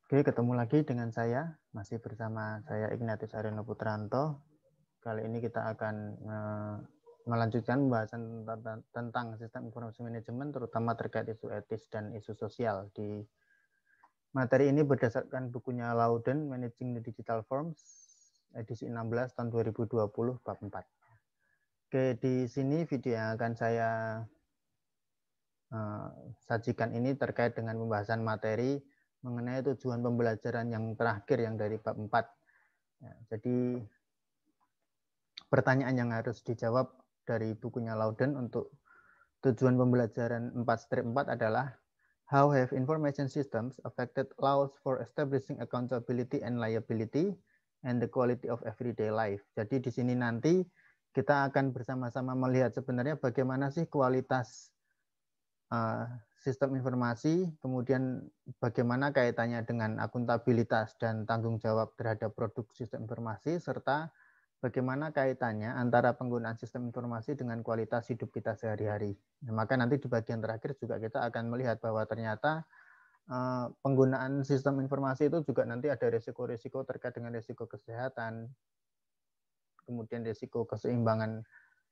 Oke, ketemu lagi dengan saya, masih bersama saya Ignatius Aryono Putranto. Kali ini kita akan melanjutkan pembahasan tentang sistem informasi manajemen, terutama terkait isu etis dan isu sosial. Di materi ini berdasarkan bukunya Loudon, Managing the Digital Forms, edisi 16 tahun 2020, bab 4. Oke, di sini video yang akan saya sajikan ini terkait dengan pembahasan materi mengenai tujuan pembelajaran yang terakhir yang dari bab 4. Ya, jadi pertanyaan yang harus dijawab dari bukunya Loudon untuk tujuan pembelajaran 4-4 adalah how have information systems affected laws for establishing accountability and liability and the quality of everyday life. Jadi di sini nanti kita akan bersama-sama melihat sebenarnya bagaimana sih kualitas sistem informasi, kemudian bagaimana kaitannya dengan akuntabilitas dan tanggung jawab terhadap produk sistem informasi, serta bagaimana kaitannya antara penggunaan sistem informasi dengan kualitas hidup kita sehari-hari. Nah, maka nanti di bagian terakhir juga kita akan melihat bahwa ternyata penggunaan sistem informasi itu juga nanti ada risiko-risiko terkait dengan risiko kesehatan, kemudian risiko keseimbangan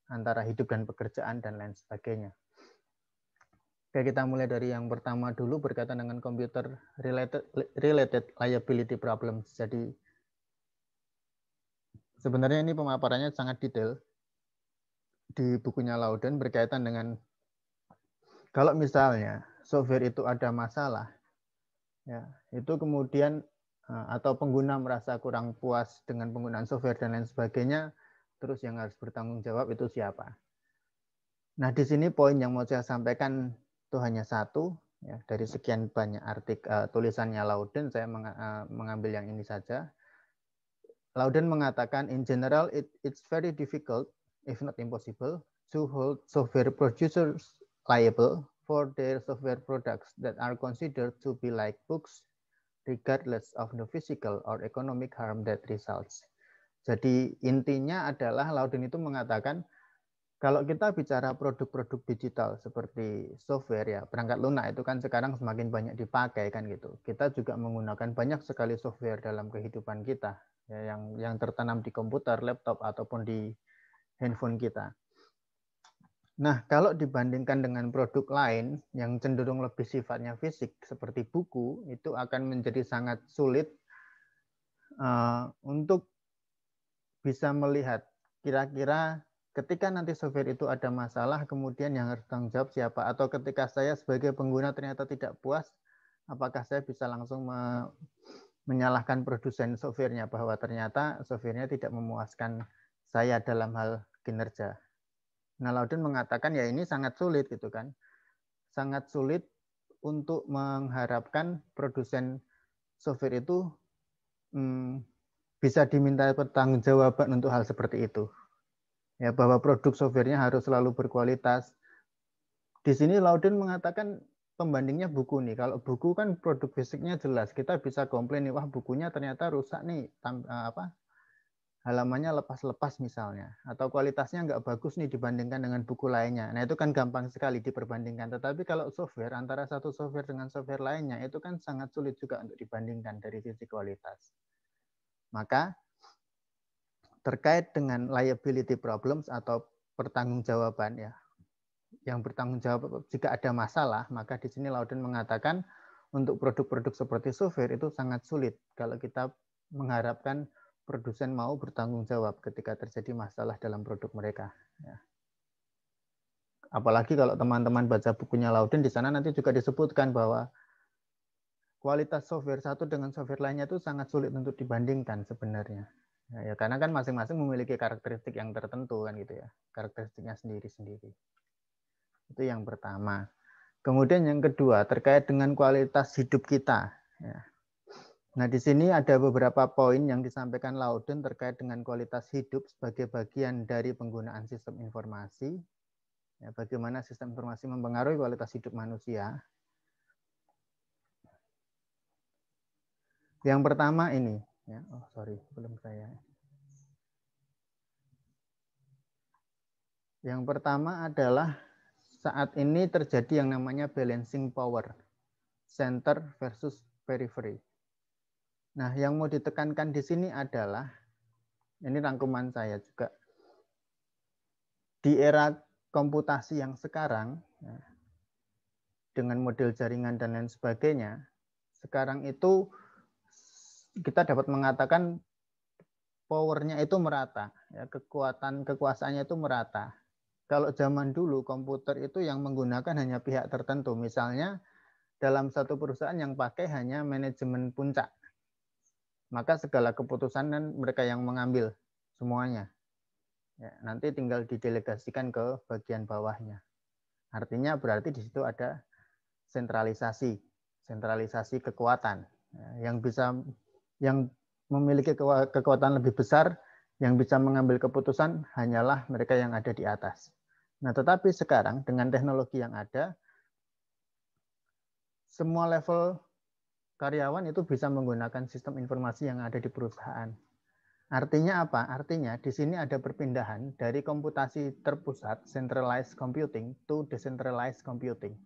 antara hidup dan pekerjaan, dan lain sebagainya. Oke, kita mulai dari yang pertama dulu berkaitan dengan computer related liability problems. Jadi sebenarnya ini pemaparannya sangat detail di bukunya Loudon berkaitan dengan kalau misalnya software itu ada masalah, ya itu kemudian atau pengguna merasa kurang puas dengan penggunaan software dan lain sebagainya, terus yang harus bertanggung jawab itu siapa? Nah, di sini poin yang mau saya sampaikan itu hanya satu, ya, dari sekian banyak artikel tulisannya Loudon, saya mengambil yang ini saja. Loudon mengatakan, in general, it's very difficult, if not impossible, to hold software producers liable for their software products that are considered to be like books, regardless of the physical or economic harm that results. Jadi intinya adalah Loudon itu mengatakan, kalau kita bicara produk-produk digital seperti software, ya perangkat lunak itu kan sekarang semakin banyak dipakai kan gitu. Kita juga menggunakan banyak sekali software dalam kehidupan kita, ya, yang tertanam di komputer, laptop ataupun di handphone kita. Nah, kalau dibandingkan dengan produk lain yang cenderung lebih sifatnya fisik seperti buku, itu akan menjadi sangat sulit untuk bisa melihat kira-kira ketika nanti software itu ada masalah, kemudian yang harus tanggung jawab siapa? Atau ketika saya sebagai pengguna ternyata tidak puas, apakah saya bisa langsung menyalahkan produsen softwarenya bahwa ternyata softwarenya tidak memuaskan saya dalam hal kinerja? Nah, Loudon mengatakan ya ini sangat sulit gitu kan. Sangat sulit untuk mengharapkan produsen software itu bisa diminta pertanggungjawaban untuk hal seperti itu. Ya, bahwa produk softwarenya harus selalu berkualitas. Di sini Loudon mengatakan pembandingnya buku nih. Kalau buku kan produk fisiknya jelas, kita bisa komplain nih, wah bukunya ternyata rusak nih, halamannya lepas-lepas misalnya, atau kualitasnya nggak bagus nih dibandingkan dengan buku lainnya. Nah itu kan gampang sekali diperbandingkan. Tetapi kalau software antara satu software dengan software lainnya itu kan sangat sulit juga untuk dibandingkan dari sisi kualitas. Maka terkait dengan liability problems atau pertanggungjawaban, ya, yang bertanggung jawab jika ada masalah, maka di sini Loudon mengatakan untuk produk-produk seperti software itu sangat sulit kalau kita mengharapkan produsen mau bertanggung jawab ketika terjadi masalah dalam produk mereka. Ya. Apalagi kalau teman-teman baca bukunya Loudon, di sana nanti juga disebutkan bahwa kualitas software satu dengan software lainnya itu sangat sulit untuk dibandingkan sebenarnya. Ya, karena kan masing-masing memiliki karakteristik yang tertentu kan gitu ya, karakteristiknya sendiri-sendiri. Itu yang pertama. Kemudian yang kedua terkait dengan kualitas hidup kita. Ya. Nah di sini ada beberapa poin yang disampaikan Loudon terkait dengan kualitas hidup sebagai bagian dari penggunaan sistem informasi. Ya, bagaimana sistem informasi mempengaruhi kualitas hidup manusia. Yang pertama ini, ya, belum saya. Yang pertama adalah saat ini terjadi yang namanya balancing power, center versus periphery. Nah, yang mau ditekankan di sini adalah, ini rangkuman saya juga, di era komputasi yang sekarang, dengan model jaringan dan lain sebagainya, sekarang itu kita dapat mengatakan powernya itu merata, ya, kekuasaannya itu merata. Kalau zaman dulu komputer itu yang menggunakan hanya pihak tertentu, misalnya dalam satu perusahaan yang pakai hanya manajemen puncak, maka segala keputusan dan mereka yang mengambil semuanya. Ya, nanti tinggal didelegasikan ke bagian bawahnya. Artinya berarti di situ ada sentralisasi kekuatan, ya, yang memiliki kekuatan lebih besar, yang bisa mengambil keputusan hanyalah mereka yang ada di atas. Nah, tetapi sekarang dengan teknologi yang ada, semua level karyawan itu bisa menggunakan sistem informasi yang ada di perusahaan. Artinya apa? Artinya di sini ada perpindahan dari komputasi terpusat, centralized computing, to decentralized computing.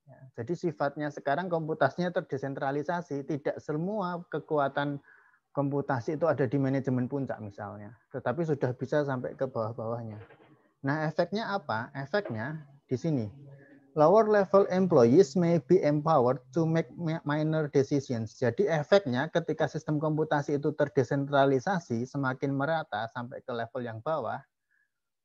Ya, jadi sifatnya sekarang komputasinya terdesentralisasi, tidak semua kekuatan komputasi itu ada di manajemen puncak misalnya, tetapi sudah bisa sampai ke bawah-bawahnya. Nah, efeknya apa? Efeknya di sini. Lower level employees may be empowered to make minor decisions. Jadi efeknya ketika sistem komputasi itu terdesentralisasi, semakin merata sampai ke level yang bawah,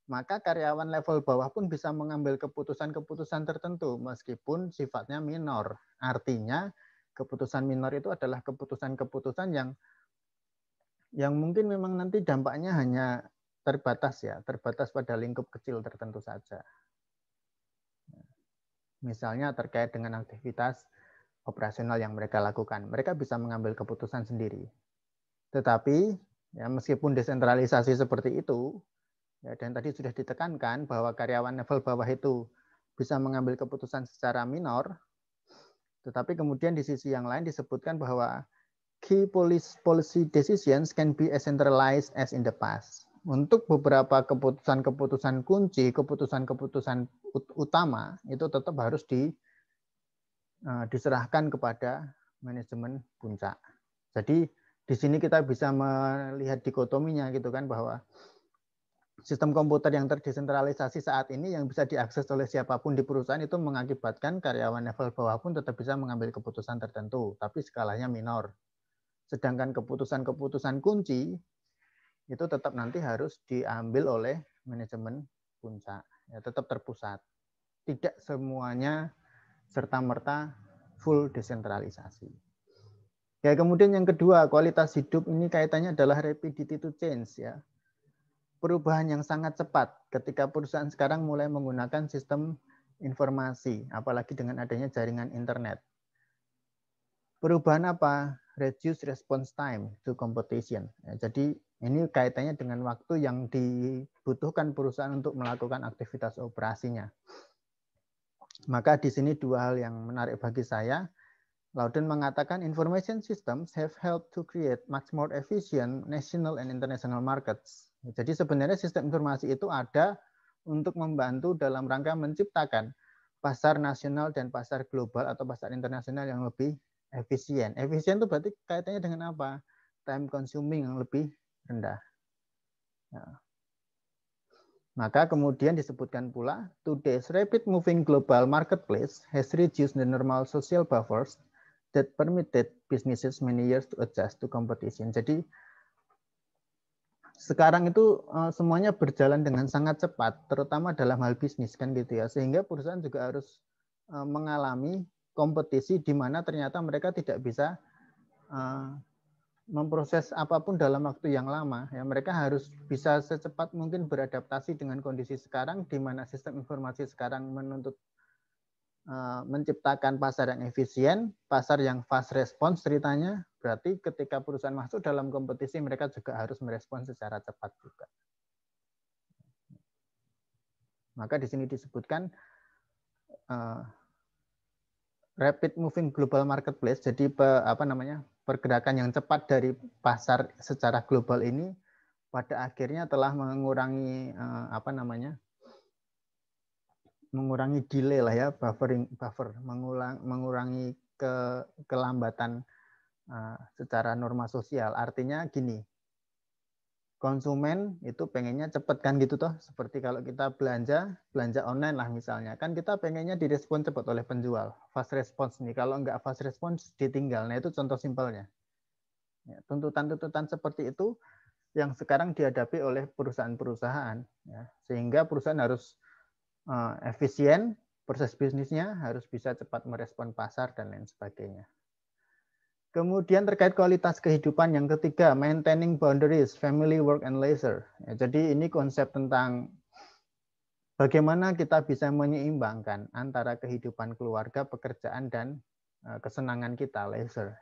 maka karyawan level bawah pun bisa mengambil keputusan-keputusan tertentu meskipun sifatnya minor. Artinya keputusan minor itu adalah keputusan-keputusan yang mungkin memang nanti dampaknya hanya terbatas ya, terbatas pada lingkup kecil tertentu saja. Misalnya terkait dengan aktivitas operasional yang mereka lakukan. Mereka bisa mengambil keputusan sendiri. Tetapi ya meskipun desentralisasi seperti itu, ya, dan tadi sudah ditekankan bahwa karyawan level bawah itu bisa mengambil keputusan secara minor, tetapi kemudian di sisi yang lain disebutkan bahwa key policy decisions can be as centralized as in the past. Untuk beberapa keputusan-keputusan kunci, keputusan-keputusan utama itu tetap harus diserahkan kepada manajemen puncak. Jadi di sini kita bisa melihat dikotominya gitu kan, bahwa sistem komputer yang terdesentralisasi saat ini yang bisa diakses oleh siapapun di perusahaan itu mengakibatkan karyawan level bawah pun tetap bisa mengambil keputusan tertentu, tapi skalanya minor. Sedangkan keputusan-keputusan kunci itu tetap nanti harus diambil oleh manajemen puncak, ya, tetap terpusat. Tidak semuanya serta-merta full desentralisasi. Ya, kemudian yang kedua, kualitas hidup ini kaitannya adalah rapidity to change, ya. Perubahan yang sangat cepat ketika perusahaan sekarang mulai menggunakan sistem informasi, apalagi dengan adanya jaringan internet. Perubahan apa? Reduce response time to competition. Ya, jadi ini kaitannya dengan waktu yang dibutuhkan perusahaan untuk melakukan aktivitas operasinya. Maka di sini dua hal yang menarik bagi saya. Lauden mengatakan information systems have helped to create much more efficient national and international markets. Jadi sebenarnya sistem informasi itu ada untuk membantu dalam rangka menciptakan pasar nasional dan pasar global atau pasar internasional yang lebih efisien. Efisien itu berarti kaitannya dengan apa? Time consuming yang lebih rendah. Nah, maka kemudian disebutkan pula, today's rapid moving global marketplace has reduced the normal social buffers that permitted businesses many years to adjust to competition. Jadi sekarang itu semuanya berjalan dengan sangat cepat, terutama dalam hal bisnis kan gitu ya, sehingga perusahaan juga harus mengalami kompetisi di mana ternyata mereka tidak bisa memproses apapun dalam waktu yang lama. Ya, mereka harus bisa secepat mungkin beradaptasi dengan kondisi sekarang, di mana sistem informasi sekarang menuntut menciptakan pasar yang efisien, pasar yang fast response ceritanya. Berarti ketika perusahaan masuk dalam kompetisi, mereka juga harus merespons secara cepat juga. Maka di sini disebutkan rapid moving global marketplace. Jadi pergerakan yang cepat dari pasar secara global ini pada akhirnya telah mengurangi mengurangi delay lah ya, buffer mengurangi kelambatan secara norma sosial. Artinya gini, konsumen itu pengennya cepet kan gitu toh. Seperti kalau kita belanja online lah misalnya. Kan kita pengennya direspon cepat oleh penjual. Fast response nih. Kalau nggak fast response ditinggal. Nah itu contoh simpelnya. Ya, tuntutan-tuntutan seperti itu yang sekarang dihadapi oleh perusahaan-perusahaan. Ya. Sehingga perusahaan harus efisien, proses bisnisnya harus bisa cepat merespon pasar dan lain sebagainya. Kemudian terkait kualitas kehidupan yang ketiga, maintaining boundaries, family, work, and leisure. Ya, jadi ini konsep tentang bagaimana kita bisa menyeimbangkan antara kehidupan keluarga, pekerjaan, dan kesenangan kita, leisure.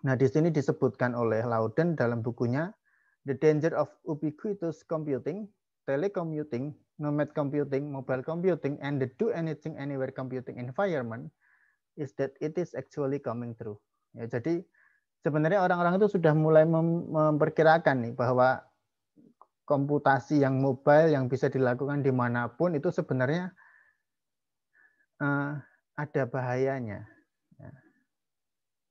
Nah, di sini disebutkan oleh Loudon dalam bukunya The Danger of Ubiquitous Computing, Telecommuting, Nomad Computing, Mobile Computing, and the Do Anything Anywhere Computing Environment is that it is actually coming true. Ya, jadi sebenarnya orang-orang itu sudah mulai memperkirakan nih bahwa komputasi yang mobile yang bisa dilakukan dimanapun itu sebenarnya ada bahayanya.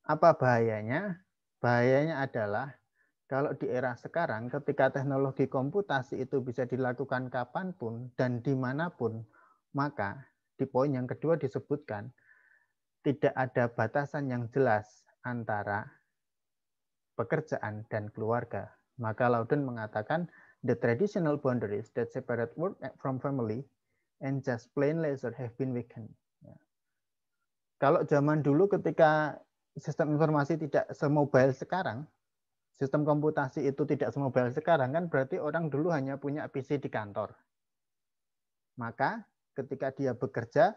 Apa bahayanya? Bahayanya adalah kalau di era sekarang ketika teknologi komputasi itu bisa dilakukan kapanpun dan dimanapun, maka di poin yang kedua disebutkan tidak ada batasan yang jelas antara pekerjaan dan keluarga. Maka Loudon mengatakan the traditional boundaries that separate work from family and just plain leisure have been weakened. Kalau zaman dulu ketika sistem informasi tidak semobile sekarang, sistem komputasi itu tidak semobile sekarang, kan berarti orang dulu hanya punya PC di kantor. Maka ketika dia bekerja,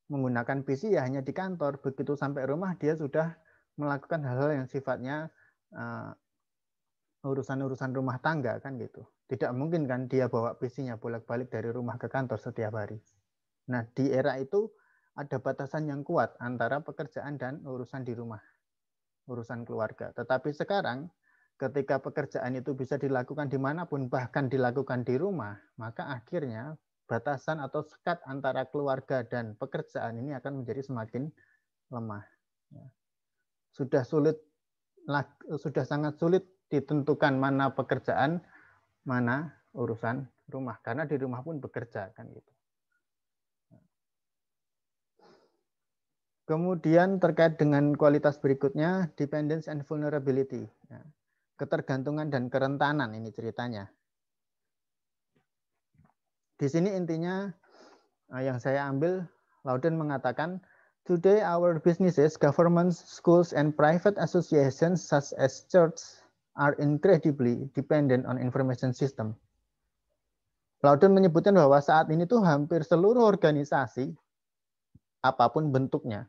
menggunakan PC ya hanya di kantor. Begitu sampai rumah dia sudah melakukan hal-hal yang sifatnya urusan-urusan rumah tangga kan gitu. Tidak mungkin kan dia bawa PC-nya bolak-balik dari rumah ke kantor setiap hari. Nah, di era itu ada batasan yang kuat antara pekerjaan dan urusan di rumah, urusan keluarga. Tetapi sekarang ketika pekerjaan itu bisa dilakukan dimanapun, bahkan dilakukan di rumah, maka akhirnya batasan atau sekat antara keluarga dan pekerjaan ini akan menjadi semakin lemah. Sudah sangat sulit ditentukan mana pekerjaan, mana urusan rumah, karena di rumah pun bekerja kan gitu. Kemudian terkait dengan kualitas berikutnya, dependence and vulnerability. Ketergantungan dan kerentanan ini ceritanya. Di sini intinya yang saya ambil, Loudon mengatakan, today our businesses, governments, schools, and private associations such as church are incredibly dependent on information system. Loudon menyebutkan bahwa saat ini tuh hampir seluruh organisasi, apapun bentuknya,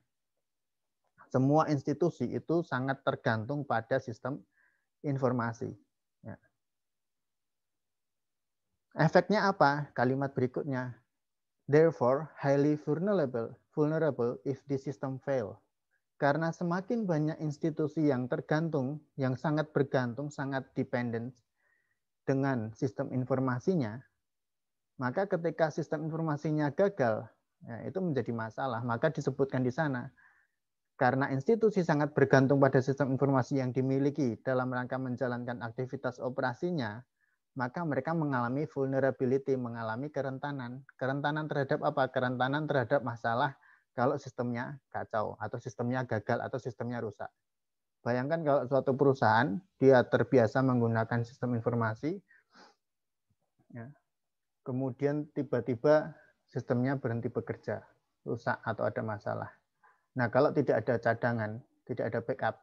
semua institusi itu sangat tergantung pada sistem informasi. Ya. Efeknya apa? Kalimat berikutnya. Therefore, highly vulnerable if the system fail. Karena semakin banyak institusi yang tergantung, yang sangat bergantung, sangat dependent dengan sistem informasinya, maka ketika sistem informasinya gagal, ya, itu menjadi masalah. Maka disebutkan di sana, karena institusi sangat bergantung pada sistem informasi yang dimiliki dalam rangka menjalankan aktivitas operasinya, maka mereka mengalami vulnerability, mengalami kerentanan. Kerentanan terhadap apa? Kerentanan terhadap masalah kalau sistemnya kacau, atau sistemnya gagal, atau sistemnya rusak. Bayangkan kalau suatu perusahaan, dia terbiasa menggunakan sistem informasi, ya, kemudian tiba-tiba sistemnya berhenti bekerja, rusak, atau ada masalah. Nah, kalau tidak ada cadangan, tidak ada backup,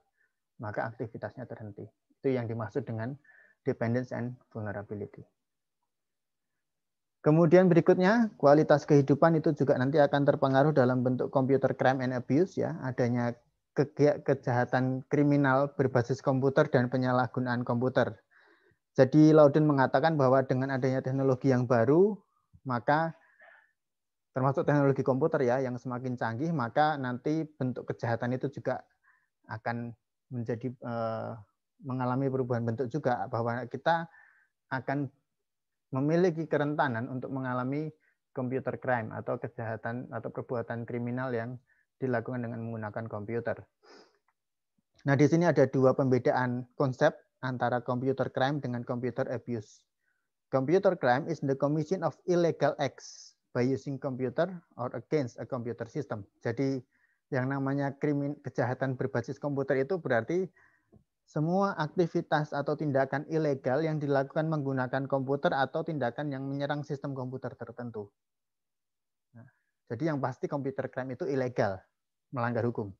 maka aktivitasnya terhenti. Itu yang dimaksud dengan dependence and vulnerability. Kemudian berikutnya, kualitas kehidupan itu juga nanti akan terpengaruh dalam bentuk computer crime and abuse, ya, adanya kejahatan kriminal berbasis komputer dan penyalahgunaan komputer. Jadi Loudon mengatakan bahwa dengan adanya teknologi yang baru, maka termasuk teknologi komputer ya yang semakin canggih, maka nanti bentuk kejahatan itu juga akan menjadi mengalami perubahan bentuk juga, bahwa kita akan memiliki kerentanan untuk mengalami computer crime atau kejahatan atau perbuatan kriminal yang dilakukan dengan menggunakan komputer. Nah, di sini ada dua pembedaan konsep antara computer crime dengan computer abuse. Computer crime is the commission of illegal acts by using computer or against a computer system. Jadi yang namanya kejahatan berbasis komputer itu berarti semua aktivitas atau tindakan ilegal yang dilakukan menggunakan komputer atau tindakan yang menyerang sistem komputer tertentu. Nah, jadi yang pasti computer crime itu ilegal, melanggar hukum.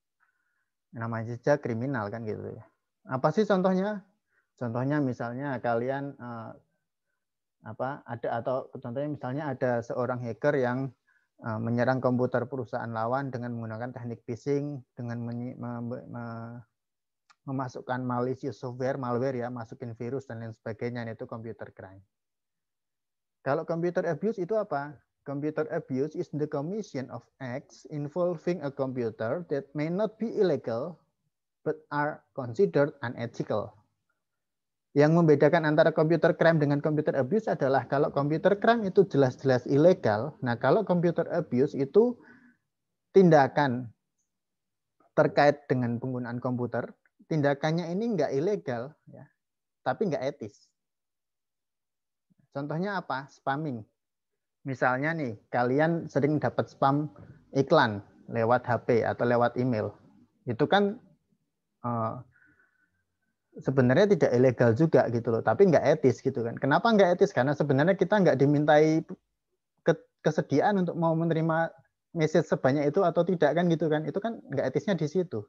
Namanya saja kriminal kan gitu ya. Apa sih contohnya? Contohnya misalnya kalian contohnya misalnya ada seorang hacker yang menyerang komputer perusahaan lawan dengan menggunakan teknik phishing, dengan memasukkan malicious malware ya, masukin virus dan lain sebagainya, itu computer crime. Kalau computer abuse itu apa? Computer abuse is the commission of acts involving a computer that may not be illegal but are considered unethical. Yang membedakan antara computer crime dengan computer abuse adalah kalau computer crime itu jelas-jelas ilegal. Nah, kalau computer abuse itu tindakan terkait dengan penggunaan komputer, tindakannya ini nggak ilegal, ya, tapi nggak etis. Contohnya apa? Spamming. Misalnya nih, kalian sering dapat spam iklan lewat HP atau lewat email. Itu kan sebenarnya tidak ilegal juga gitu loh, tapi nggak etis gitu kan. Kenapa nggak etis? Karena sebenarnya kita nggak dimintai kesediaan untuk mau menerima message sebanyak itu atau tidak kan gitu kan. Itu kan nggak etisnya di situ.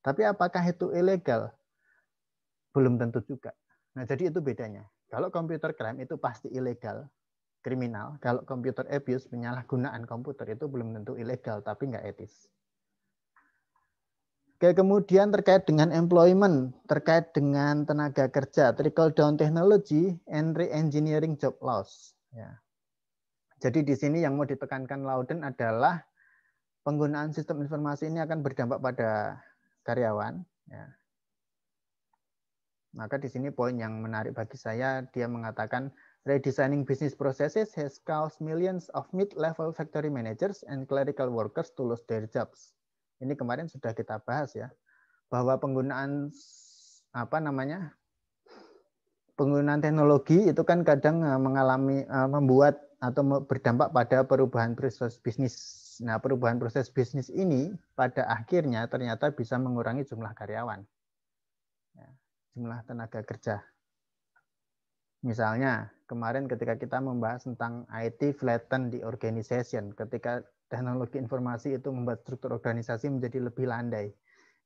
Tapi apakah itu ilegal? Belum tentu juga. Nah, jadi itu bedanya. Kalau computer crime itu pasti ilegal, kriminal. Kalau computer abuse, penyalahgunaan komputer, itu belum tentu ilegal, tapi nggak etis. Oke, kemudian terkait dengan employment, terkait dengan tenaga kerja, trickle down technology and re-engineering job loss. Ya. Jadi di sini yang mau ditekankan Loudon adalah penggunaan sistem informasi ini akan berdampak pada karyawan. Ya. Maka di sini poin yang menarik bagi saya, dia mengatakan redesigning business processes has caused millions of mid-level factory managers and clerical workers to lose their jobs. Ini kemarin sudah kita bahas ya, bahwa penggunaan penggunaan teknologi itu kan kadang membuat atau berdampak pada perubahan proses bisnis. Nah, perubahan proses bisnis ini pada akhirnya ternyata bisa mengurangi jumlah karyawan, jumlah tenaga kerja. Misalnya kemarin ketika kita membahas tentang IT flatten the organization, ketika teknologi informasi itu membuat struktur organisasi menjadi lebih landai.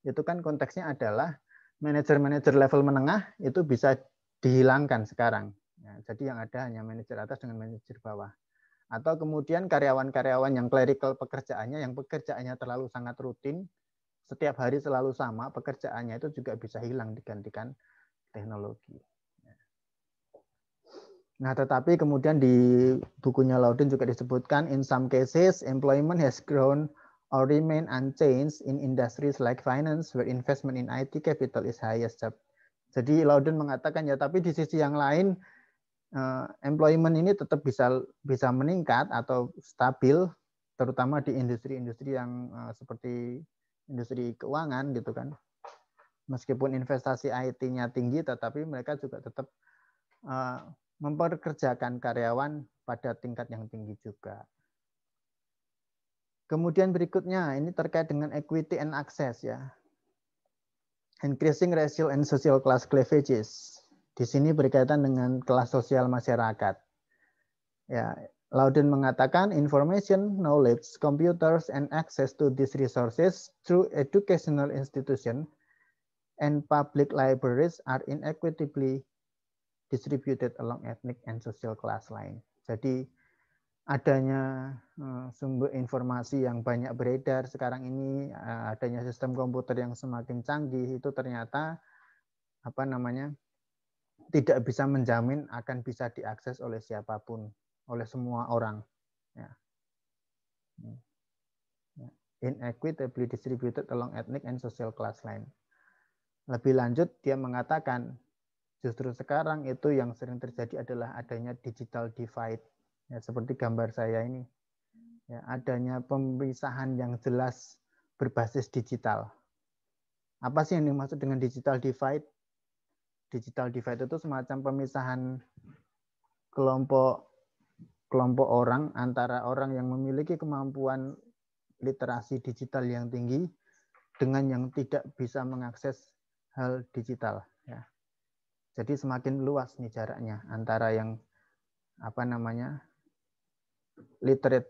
Itu kan konteksnya adalah manajer-manajer level menengah itu bisa dihilangkan sekarang. Ya, jadi yang ada hanya manajer atas dengan manajer bawah. Atau kemudian karyawan-karyawan yang clerical pekerjaannya, yang pekerjaannya terlalu sangat rutin, setiap hari selalu sama, pekerjaannya itu juga bisa hilang digantikan teknologi. Nah, tetapi kemudian di bukunya Loudon juga disebutkan, in some cases, employment has grown or remain unchanged in industries like finance, where investment in IT capital is highest. Jadi Loudon mengatakan ya, tapi di sisi yang lain, employment ini tetap bisa meningkat atau stabil, terutama di industri-industri yang seperti industri keuangan gitu kan. Meskipun investasi IT-nya tinggi, tetapi mereka juga tetap memperkerjakan karyawan pada tingkat yang tinggi juga. Kemudian berikutnya, ini terkait dengan equity and access ya. Increasing racial and social class cleavages. Di sini berkaitan dengan kelas sosial masyarakat. Ya, Loudon mengatakan information, knowledge, computers, and access to these resources through educational institutions and public libraries are inequitably distributed along ethnic and social class line. Jadi adanya sumber informasi yang banyak beredar sekarang ini, adanya sistem komputer yang semakin canggih, itu ternyata tidak bisa menjamin akan bisa diakses oleh siapapun, oleh semua orang. Ya. Inequitably distributed along ethnic and social class line. Lebih lanjut, dia mengatakan justru sekarang itu yang sering terjadi adalah adanya digital divide. Ya, seperti gambar saya ini. Ya, adanya pemisahan yang jelas berbasis digital. Apa sih yang dimaksud dengan digital divide? Digital divide itu semacam pemisahan kelompok orang antara orang yang memiliki kemampuan literasi digital yang tinggi dengan yang tidak bisa mengakses hal digital. Ya. Jadi semakin luas nih jaraknya antara yang literate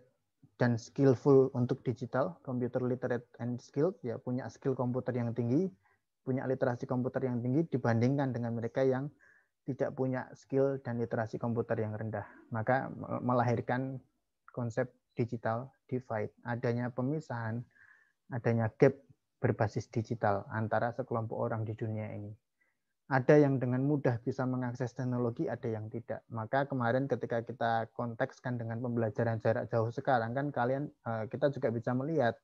dan skillful untuk digital, computer literate and skilled, ya punya skill komputer yang tinggi, punya literasi komputer yang tinggi dibandingkan dengan mereka yang tidak punya skill dan literasi komputer yang rendah. Maka melahirkan konsep digital divide, adanya pemisahan, adanya gap berbasis digital antara sekelompok orang di dunia ini. Ada yang dengan mudah bisa mengakses teknologi, ada yang tidak. Maka kemarin ketika kita kontekskan dengan pembelajaran jarak jauh sekarang, kan kita juga bisa melihat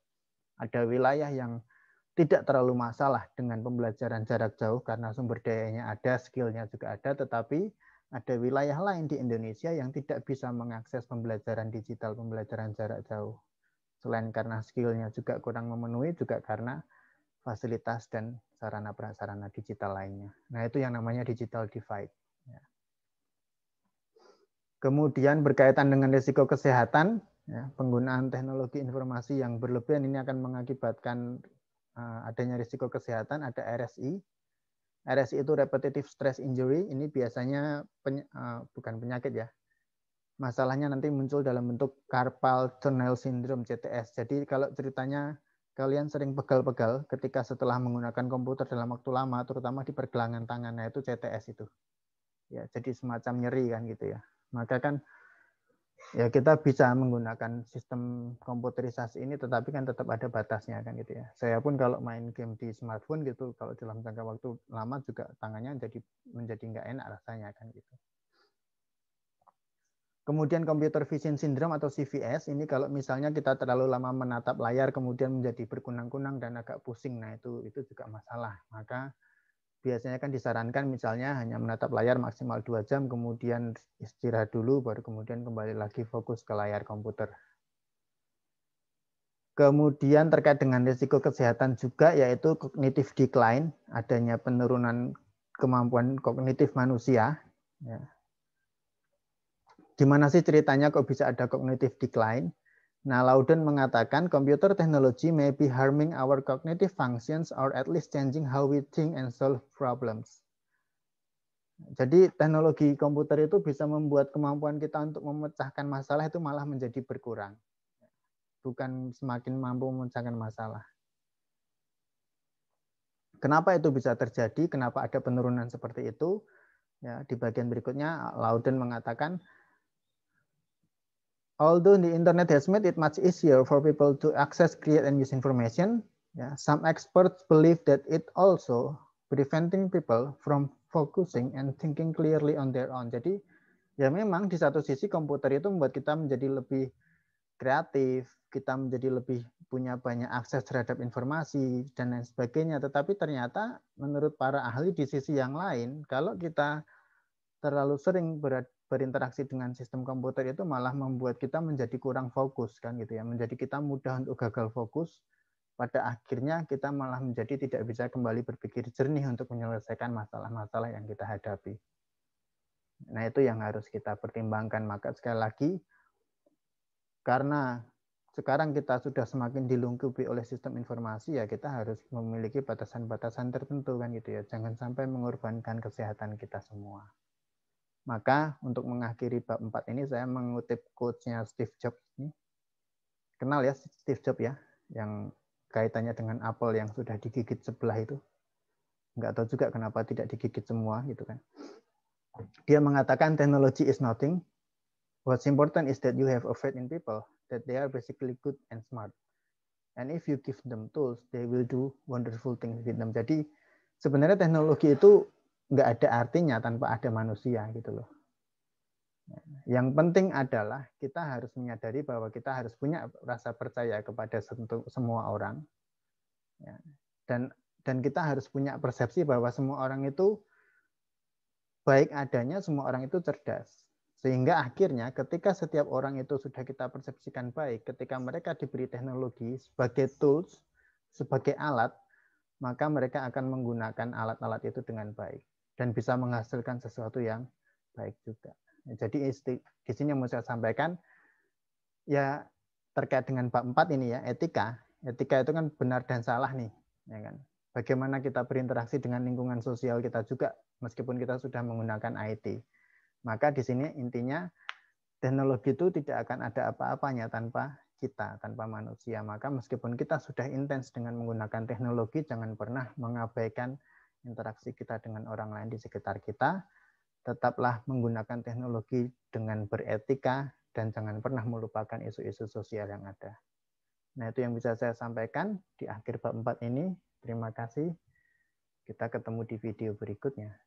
ada wilayah yang tidak terlalu masalah dengan pembelajaran jarak jauh karena sumber dayanya ada, skillnya juga ada, tetapi ada wilayah lain di Indonesia yang tidak bisa mengakses pembelajaran digital, pembelajaran jarak jauh. Selain karena skillnya juga kurang memenuhi, juga karena fasilitas dan sarana prasarana digital lainnya. Nah, itu yang namanya digital divide. Kemudian berkaitan dengan risiko kesehatan, ya, penggunaan teknologi informasi yang berlebihan ini akan mengakibatkan adanya risiko kesehatan. Ada RSI. RSI itu repetitive stress injury. Ini biasanya bukan penyakit ya. Masalahnya nanti muncul dalam bentuk carpal tunnel syndrome (CTS). Jadi kalau ceritanya kalian sering pegal-pegal ketika setelah menggunakan komputer dalam waktu lama, terutama di pergelangan tangan, nah itu CTS itu. Ya, jadi semacam nyeri kan gitu ya. Maka kan ya kita bisa menggunakan sistem komputerisasi ini, tetapi kan tetap ada batasnya kan gitu ya. Saya pun kalau main game di smartphone gitu, kalau dalam jangka waktu lama juga tangannya menjadi nggak enak rasanya kan gitu. Kemudian computer vision syndrome atau CVS, ini kalau misalnya kita terlalu lama menatap layar kemudian menjadi berkunang-kunang dan agak pusing, nah itu juga masalah. Maka biasanya kan disarankan misalnya hanya menatap layar maksimal 2 jam, kemudian istirahat dulu, baru kemudian kembali lagi fokus ke layar komputer. Kemudian terkait dengan risiko kesehatan juga, yaitu cognitive decline, adanya penurunan kemampuan kognitif manusia. Ya. Gimana sih ceritanya kok bisa ada cognitive decline? Nah, Loudon mengatakan computer technology may be harming our cognitive functions or at least changing how we think and solve problems. Jadi teknologi komputer itu bisa membuat kemampuan kita untuk memecahkan masalah itu malah menjadi berkurang. Bukan semakin mampu memecahkan masalah. Kenapa itu bisa terjadi? Kenapa ada penurunan seperti itu? Ya, di bagian berikutnya Loudon mengatakan although the internet has made it much easier for people to access, create, and use information, some experts believe that it also preventing people from focusing and thinking clearly on their own. Jadi, ya memang di satu sisi komputer itu membuat kita menjadi lebih kreatif, kita menjadi lebih punya banyak akses terhadap informasi, dan lain sebagainya. Tetapi ternyata menurut para ahli di sisi yang lain, kalau kita terlalu sering berinteraksi dengan sistem komputer itu malah membuat kita menjadi kurang fokus kan gitu ya, menjadi kita mudah untuk gagal fokus, pada akhirnya kita malah menjadi tidak bisa kembali berpikir jernih untuk menyelesaikan masalah-masalah yang kita hadapi. Nah, itu yang harus kita pertimbangkan. Maka sekali lagi, karena sekarang kita sudah semakin dilingkupi oleh sistem informasi, ya kita harus memiliki batasan-batasan tertentu kan gitu ya, jangan sampai mengorbankan kesehatan kita semua. Maka untuk mengakhiri bab 4 ini saya mengutip quotes-nya Steve Jobs ini. Kenal ya Steve Jobs ya, yang kaitannya dengan apel yang sudah digigit sebelah itu. Nggak tahu juga kenapa tidak digigit semua gitu kan. Dia mengatakan technology is nothing. What's important is that you have a faith in people, that they are basically good and smart. And if you give them tools, they will do wonderful things with them. Jadi sebenarnya teknologi itu nggak ada artinya tanpa ada manusia gitu loh. Yang penting adalah kita harus menyadari bahwa kita harus punya rasa percaya kepada semua orang, dan kita harus punya persepsi bahwa semua orang itu baik adanya, semua orang itu cerdas. Sehingga akhirnya ketika setiap orang itu sudah kita persepsikan baik, ketika mereka diberi teknologi sebagai tools, sebagai alat, maka mereka akan menggunakan alat-alat itu dengan baik dan bisa menghasilkan sesuatu yang baik juga. Jadi di sini yang mau saya sampaikan ya terkait dengan bab 4 ini ya, etika. Etika itu kan benar dan salah nih, ya kan. Bagaimana kita berinteraksi dengan lingkungan sosial kita juga meskipun kita sudah menggunakan IT. Maka di sini intinya teknologi itu tidak akan ada apa-apanya tanpa kita, tanpa manusia. Maka meskipun kita sudah intens dengan menggunakan teknologi, jangan pernah mengabaikan interaksi kita dengan orang lain di sekitar kita. Tetaplah menggunakan teknologi dengan beretika dan jangan pernah melupakan isu-isu sosial yang ada. Nah, itu yang bisa saya sampaikan di akhir bab 4 ini. Terima kasih. Kita ketemu di video berikutnya.